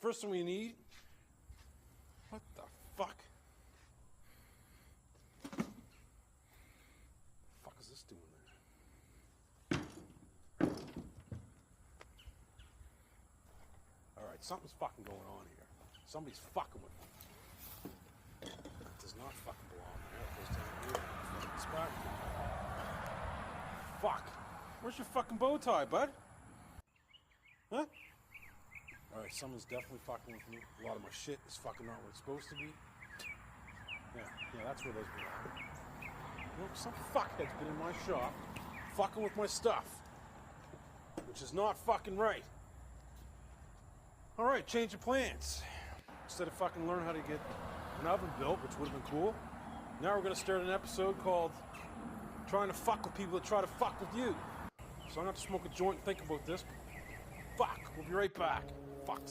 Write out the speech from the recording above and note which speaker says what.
Speaker 1: First thing we need. What the fuck? The fuck is this doing there? Alright, something's fucking going on here. Somebody's fucking with me. It does not fucking belong there. It goes down here. Fucking spot. Fuck. Where's your fucking bow tie, bud? Huh? Alright, someone's definitely fucking with me. A lot of my shit is fucking not where it's supposed to be. Yeah, that's where those belong. Well, some fuckhead's been in my shop, fucking with my stuff. Which is not fucking right. Alright, change of plans. Instead of fucking learn how to get an oven built, which would have been cool, now we're gonna start an episode called Trying to Fuck with People That Try to Fuck with You. So I'm gonna have to smoke a joint and think about this. Fuck, we'll be right back. Fuck.